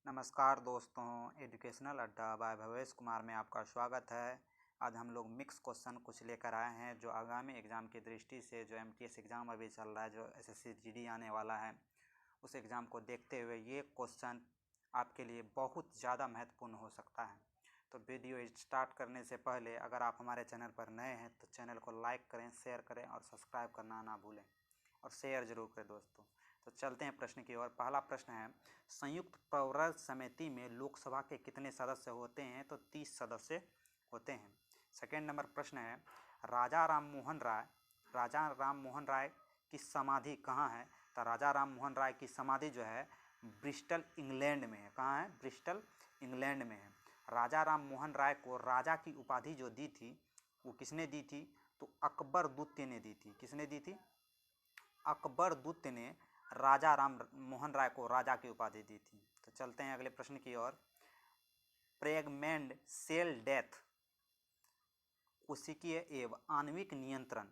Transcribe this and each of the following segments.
नमस्कार दोस्तों, एजुकेशनल अड्डा बाय भवेश कुमार में आपका स्वागत है। आज हम लोग मिक्स क्वेश्चन कुछ लेकर आए हैं जो आगामी एग्ज़ाम की दृष्टि से जो एमटीएस एग्ज़ाम अभी चल रहा है, जो एसएससी जीडी आने वाला है, उस एग्ज़ाम को देखते हुए ये क्वेश्चन आपके लिए बहुत ज़्यादा महत्वपूर्ण हो सकता है। तो वीडियो स्टार्ट करने से पहले अगर आप हमारे चैनल पर नए हैं तो चैनल को लाइक करें, शेयर करें और सब्सक्राइब करना ना भूलें और शेयर जरूर करें दोस्तों। तो चलते हैं प्रश्न की ओर। पहला प्रश्न है, संयुक्त प्रवर समिति में लोकसभा के कितने सदस्य होते हैं? तो 30 सदस्य होते हैं। सेकेंड नंबर प्रश्न है, राजा राम मोहन राय की समाधि कहाँ है? तो राजा राम मोहन राय की समाधि जो है ब्रिस्टल इंग्लैंड में है। कहाँ है? ब्रिस्टल इंग्लैंड में है। राजा राम मोहन राय को राजा की उपाधि जो दी थी वो किसने दी थी? तो अकबर द्वितीय ने दी थी। किसने दी थी? अकबर द्वितीय ने राजा राम मोहन राय को राजा की उपाधि दी थी। तो चलते हैं अगले प्रश्न की ओर। प्रेगनेंट सेल डेथ कोशिकीय एवं आणविक नियंत्रण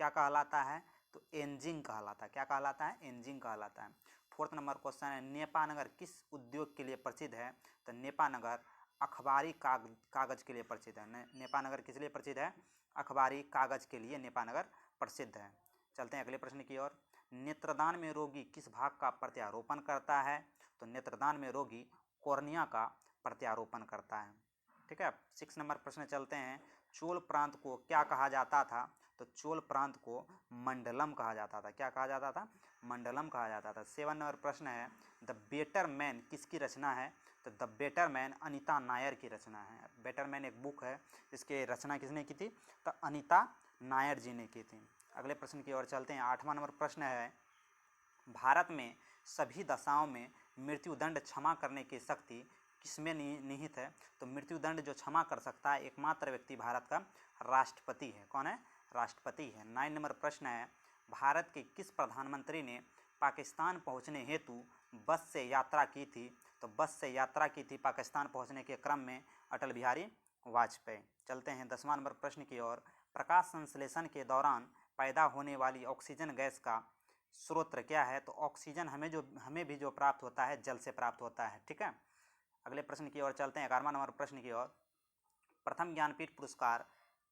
क्या कहलाता है? तो एंजिंग कहलाता है। क्या कहलाता है? एंजिंग कहलाता है। फोर्थ नंबर क्वेश्चन है, नेपानगर किस उद्योग के लिए प्रसिद्ध है? तो नेपानगर अखबारी कागज के लिए प्रसिद्ध है। नेपानगर किस लिए प्रसिद्ध है? अखबारी कागज के लिए नेपानगर प्रसिद्ध है। चलते हैं अगले प्रश्न की ओर। नेत्रदान में रोगी किस भाग का प्रत्यारोपण करता है? तो नेत्रदान में रोगी कॉर्निया का प्रत्यारोपण करता है। ठीक है। 6 नंबर प्रश्न चलते हैं, चोल प्रांत को क्या कहा जाता था? तो चोल प्रांत को मंडलम कहा जाता था। क्या कहा जाता था? मंडलम कहा जाता था। 7 नंबर प्रश्न है, द बेटर मैन किसकी रचना है? तो the better man Anita Nair की रचना है। बेटर मैन एक बुक है, इसकी रचना किसने की थी? तो अनीता नायर जी ने की थी। अगले प्रश्न की ओर चलते हैं। 8वां नंबर प्रश्न है, भारत में सभी दशाओं में मृत्युदंड क्षमा करने की शक्ति किसमें निहित है? तो मृत्युदंड जो क्षमा कर सकता है एकमात्र व्यक्ति भारत का राष्ट्रपति है। कौन है? राष्ट्रपति है। 9 नंबर प्रश्न है, भारत के किस प्रधानमंत्री ने पाकिस्तान पहुंचने हेतु बस से यात्रा की थी? तो बस से यात्रा की थी पाकिस्तान पहुंचने के क्रम में अटल बिहारी वाजपेयी। चलते हैं 10वां नंबर प्रश्न की ओर। प्रकाश संश्लेषण के दौरान पैदा होने वाली ऑक्सीजन गैस का स्रोत क्या है? तो ऑक्सीजन हमें भी जो प्राप्त होता है जल से प्राप्त होता है। ठीक है। अगले प्रश्न की ओर चलते हैं। 11वां नंबर प्रश्न की ओर। प्रथम ज्ञानपीठ पुरस्कार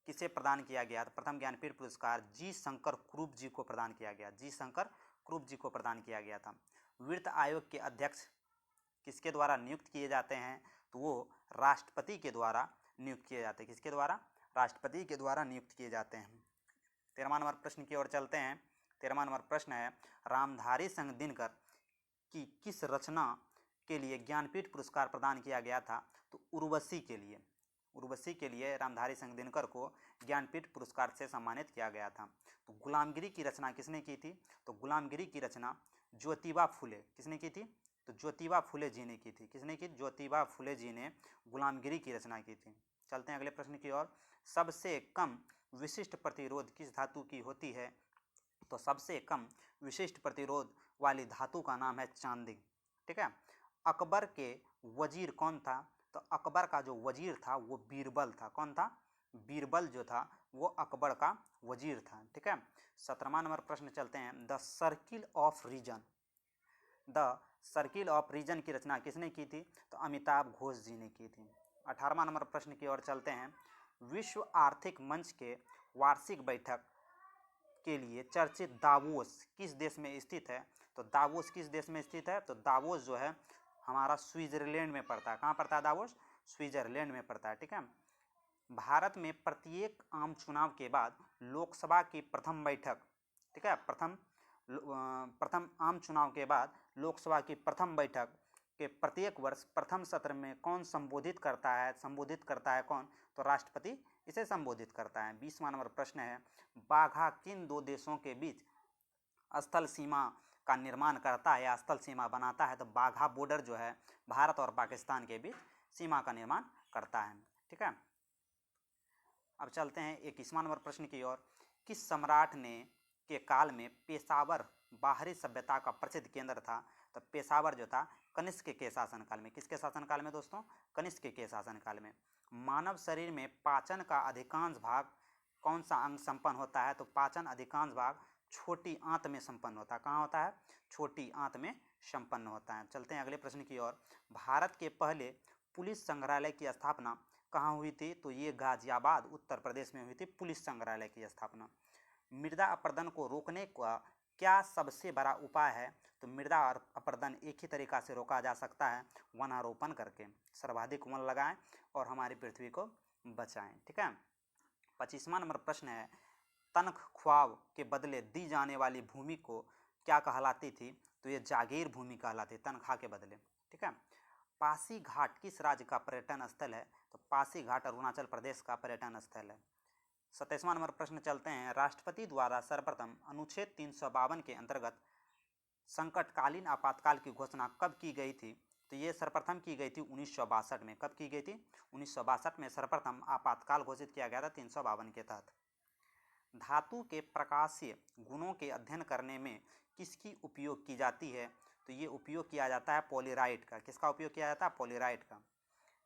किसे प्रदान किया गया? तो प्रथम ज्ञानपीठ पुरस्कार जी शंकर क्रूप जी को प्रदान किया गया। जी शंकर क्रूप जी को प्रदान किया गया था। वित्त आयोग के अध्यक्ष किसके द्वारा नियुक्त किए जाते हैं? तो वो राष्ट्रपति के द्वारा नियुक्त किए जाते हैं। किसके द्वारा? राष्ट्रपति के द्वारा नियुक्त किए जाते हैं। 13वां नंबर प्रश्न की ओर चलते हैं। 13वां नंबर प्रश्न है, रामधारी सिंह दिनकर की किस रचना के लिए ज्ञानपीठ पुरस्कार प्रदान किया गया था? तो उर्वशी के लिए। उर्वशी के लिए रामधारी सिंह दिनकर को ज्ञानपीठ पुरस्कार से सम्मानित किया गया था। तो गुलामगिरी की रचना किसने की थी? तो गुलामगिरी की रचना ज्योतिबा फुले। किसने की थी? तो ज्योतिबा फुले जी ने की थी। किसने की? ज्योतिबा फुले जी ने गुलामगिरी की रचना की थी। चलते हैं अगले प्रश्न की ओर। सबसे कम विशिष्ट प्रतिरोध किस धातु की होती है? तो सबसे कम विशिष्ट प्रतिरोध वाली धातु का नाम है चांदी। ठीक है। अकबर के वजीर कौन था? तो अकबर का जो वजीर था वो बीरबल था। कौन था? बीरबल जो था वो अकबर का वजीर था। ठीक है। 17वां नंबर प्रश्न चलते हैं। द सर्किल ऑफ रीजन की रचना किसने की थी? तो अमिताभ घोष जी ने की थी। 18वां नंबर प्रश्न की ओर चलते हैं। विश्व आर्थिक मंच के वार्षिक बैठक के लिए चर्चित दावोस किस देश में स्थित है? तो दावोस किस देश में स्थित है? तो दावोस जो है हमारा स्विट्जरलैंड में पड़ता है। कहाँ पड़ता है दावोस? स्विट्जरलैंड में पड़ता है। ठीक है। भारत में प्रत्येक आम चुनाव के बाद लोकसभा की प्रथम बैठक, ठीक है, प्रथम आम चुनाव के बाद लोकसभा की प्रथम बैठक के प्रत्येक वर्ष प्रथम सत्र में कौन संबोधित करता है? संबोधित करता है कौन? तो राष्ट्रपति इसे संबोधित करता है। 20वां नंबर प्रश्न है, बाघा किन दो देशों के बीच स्थल सीमा का निर्माण करता है या स्थल सीमा बनाता है? तो बाघा बॉर्डर जो है भारत और पाकिस्तान के बीच सीमा का निर्माण करता है। ठीक है। अब चलते हैं 21वां नंबर प्रश्न की ओर। किस सम्राट ने के काल में पेशावर बाहरी सभ्यता का प्रसिद्ध केंद्र था? तो पेशावर जो था कनिष्क के शासनकाल में। किसके शासनकाल में दोस्तों? कनिष्क के शासनकाल में। मानव शरीर में पाचन का अधिकांश भाग कौन सा अंग संपन्न होता है? तो पाचन अधिकांश भाग छोटी आंत में संपन्न होता है। कहाँ होता है? छोटी आंत में संपन्न होता है। चलते हैं अगले प्रश्न की ओर। भारत के पहले पुलिस संग्रहालय की स्थापना कहाँ हुई थी? तो ये गाजियाबाद उत्तर प्रदेश में हुई थी पुलिस संग्रहालय की स्थापना। मृदा अपरदन को रोकने का क्या सबसे बड़ा उपाय है? तो मृदा अपरदन एक ही तरीका से रोका जा सकता है, वनारोपण करके। सर्वाधिक वन लगाएं और हमारी पृथ्वी को बचाएं। ठीक है। 25वां नंबर प्रश्न है, तनख्वाह के बदले दी जाने वाली भूमि को क्या कहलाती थी? तो ये जागीर भूमि कहलाती है, तनख्वाह के बदले। ठीक है। पासी घाट किस राज्य का पर्यटन स्थल है? तो पासी घाट अरुणाचल प्रदेश का पर्यटन स्थल है। 27वां नंबर प्रश्न चलते हैं, राष्ट्रपति द्वारा सर्वप्रथम अनुच्छेद 352 के अंतर्गत संकटकालीन आपातकाल की घोषणा कब की गई थी? तो ये सर्वप्रथम की गई थी 1962 में। कब की गई थी? 1962 में सर्वप्रथम आपातकाल घोषित किया गया था 352 के तहत। धातु के प्रकाशीय गुणों के अध्ययन करने में किसकी उपयोग की जाती है? तो ये उपयोग किया जाता है पॉलीराइट का। किसका उपयोग किया जाता है? पॉलीराइट का।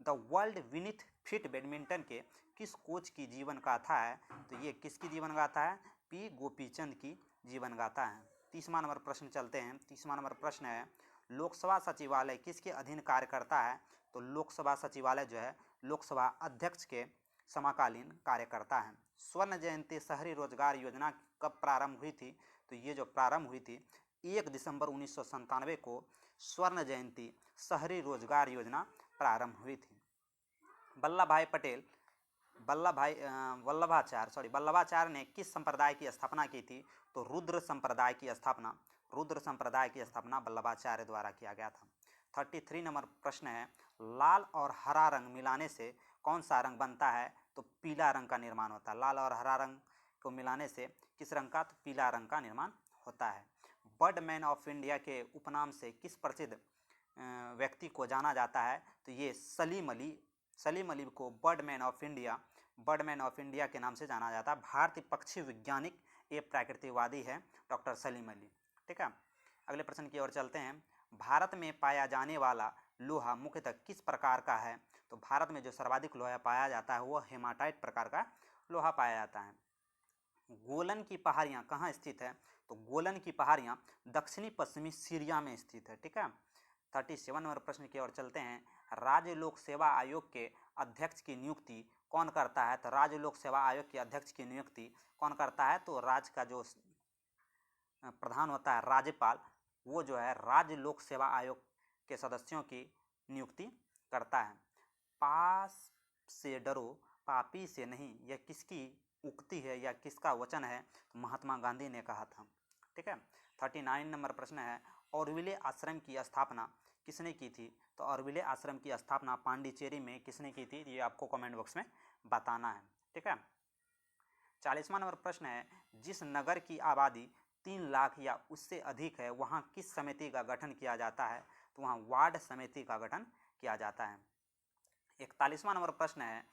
The world Vineeth fit badminton के किस कोच की जीवन गाथा है? तो ये किसकी जीवन गाथा है? पी गोपीचंद की जीवन गाथा है। 30वां नंबर प्रश्न चलते हैं। 30वां नंबर प्रश्न है, लोकसभा सचिवालय किसके अधीन कार्य करता है? तो लोकसभा सचिवालय जो है लोकसभा अध्यक्ष के समकालीन कार्य करता है। स्वर्ण जयंती शहरी रोजगार योजना कब प्रारंभ हुई थी? तो ये जो प्रारंभ हुई थी 1 दिसंबर 1997 को स्वर्ण जयंती शहरी रोजगार योजना प्रारंभ हुई थी। वल्लभाचार्य ने किस संप्रदाय की स्थापना की थी? तो रुद्र संप्रदाय की स्थापना वल्लभाचार्य द्वारा किया गया था। 33 नंबर प्रश्न है, लाल और हरा रंग मिलाने से कौन सा रंग बनता है? तो पीला रंग का निर्माण होता है। लाल और हरा रंग को मिलाने से किस रंग का? तो पीला रंग का निर्माण होता है। बर्डमैन ऑफ इंडिया के उपनाम से किस प्रसिद्ध व्यक्ति को जाना जाता है? तो ये सलीम अली को बर्डमैन ऑफ इंडिया के नाम से जाना जाता है। भारतीय पक्षी वैज्ञानिक एवं प्राकृतिकवादी है डॉक्टर सलीम अली। ठीक है। अगले प्रश्न की ओर चलते हैं। भारत में पाया जाने वाला लोहा मुख्यतः किस प्रकार का है? तो भारत में जो सर्वाधिक लोहा पाया जाता है वह हेमाटाइट प्रकार का लोहा पाया जाता है। गोलन की पहाड़ियाँ कहाँ स्थित है? तो गोलन की पहाड़ियाँ दक्षिणी पश्चिमी सीरिया में स्थित है। ठीक है। 37 नंबर प्रश्न की ओर चलते हैं। राज्य लोक सेवा आयोग के अध्यक्ष की नियुक्ति कौन करता है? तो राज्य लोक सेवा आयोग के अध्यक्ष की नियुक्ति कौन करता है? तो राज्य का जो प्रधान होता है राज्यपाल, वो जो है राज्य लोक सेवा आयोग के सदस्यों की नियुक्ति करता है। पास से डरो पापी से नहीं, यह किसकी उक्ति है या किसका वचन है? तो महात्मा गांधी ने कहा था। ठीक है। 39 नंबर प्रश्न है, ऑरोविले आश्रम की स्थापना किसने की थी? तो ऑरोविले आश्रम की स्थापना पांडिचेरी में किसने की थी? ये आपको कमेंट बॉक्स में बताना है। ठीक है। 40वां नंबर प्रश्न है, जिस नगर की आबादी 3 लाख या उससे अधिक है वहाँ किस समिति का गठन किया जाता है? तो वहाँ वार्ड समिति का गठन किया जाता है। 41वां नंबर प्रश्न है,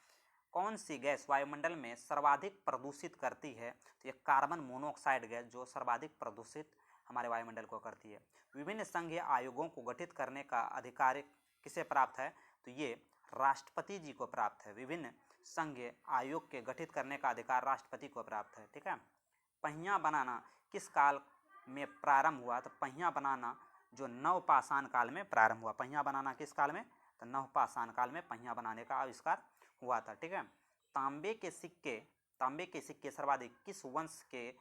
कौन सी गैस वायुमंडल में सर्वाधिक प्रदूषित करती है? तो ये कार्बन मोनोऑक्साइड गैस जो सर्वाधिक प्रदूषित हमारे वायुमंडल को करती है। विभिन्न संघीय आयोगों को गठित करने का अधिकार किसे प्राप्त है? तो ये राष्ट्रपति जी को प्राप्त है। विभिन्न संघीय आयोग के गठित करने का अधिकार राष्ट्रपति को प्राप्त है। ठीक है। पहिया बनाना किस काल में प्रारंभ हुआ? तो पहिया बनाना जो नवपाषाण काल में प्रारंभ हुआ। पहिया बनाना किस काल में? तो नवपाषाण काल में पहिया बनाने का आविष्कार हुआ था। ठीक है। तांबे के सिक्के सर्वाधिक किस वंश के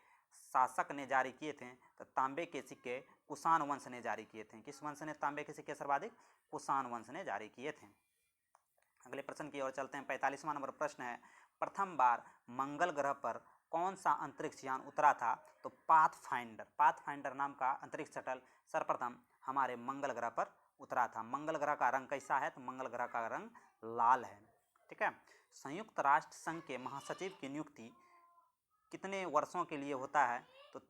शासक ने जारी किए थे? तो तांबे के सिक्के कुषाण वंश ने जारी किए थे। किस वंश ने तांबे के सिक्के सर्वाधिक? कुषाण वंश ने जारी किए थे। अगले प्रश्न की ओर चलते हैं। 45वां नंबर प्रश्न है, प्रथम बार मंगल ग्रह पर कौन सा अंतरिक्ष यान उतरा था? तो पाथफाइंडर नाम का अंतरिक्ष शटल सर्वप्रथम हमारे मंगल ग्रह पर उतरा था। मंगल ग्रह का रंग कैसा है? तो मंगल ग्रह का रंग लाल है। ठीक है। संयुक्त राष्ट्र संघ के महासचिव की नियुक्ति कितने वर्षों के लिए होता है? तो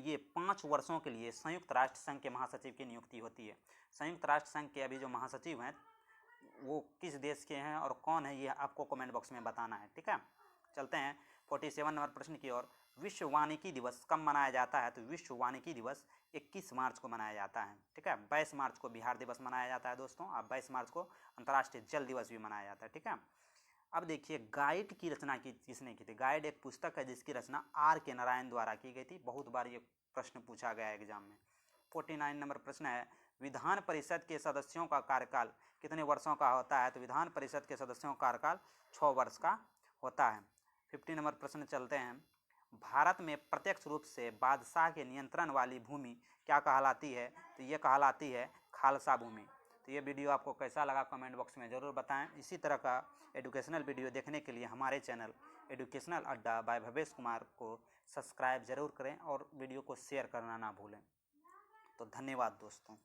ये 5 वर्षों के लिए संयुक्त राष्ट्र संघ के महासचिव की नियुक्ति होती है। संयुक्त राष्ट्र संघ के अभी जो महासचिव हैं वो किस देश के हैं और कौन है, ये आपको कमेंट बॉक्स में बताना है। ठीक है। चलते हैं 47 नंबर प्रश्न की ओर। विश्व वानिकी दिवस कब मनाया जाता है? तो विश्व वानिकी दिवस 21 मार्च को मनाया जाता है। ठीक है। 22 मार्च को बिहार दिवस मनाया जाता है दोस्तों, और 22 मार्च को अंतर्राष्ट्रीय जल दिवस भी मनाया जाता है। ठीक है। अब देखिए, गाइड की रचना किसने की थी? गाइड एक पुस्तक है जिसकी रचना R.K. नारायण द्वारा की गई थी। बहुत बार ये प्रश्न पूछा गया एग्जाम में। 49 नंबर प्रश्न है, विधान परिषद के सदस्यों का कार्यकाल कितने वर्षों का होता है? तो विधान परिषद के सदस्यों का कार्यकाल 6 वर्ष का होता है। 50 नंबर प्रश्न चलते हैं, भारत में प्रत्यक्ष रूप से बादशाह के नियंत्रण वाली भूमि क्या कहलाती है? तो ये कहलाती है खालसा भूमि। तो ये वीडियो आपको कैसा लगा कमेंट बॉक्स में ज़रूर बताएं। इसी तरह का एजुकेशनल वीडियो देखने के लिए हमारे चैनल एजुकेशनल अड्डा बाय भवेश कुमार को सब्सक्राइब ज़रूर करें और वीडियो को शेयर करना ना भूलें। तो धन्यवाद दोस्तों।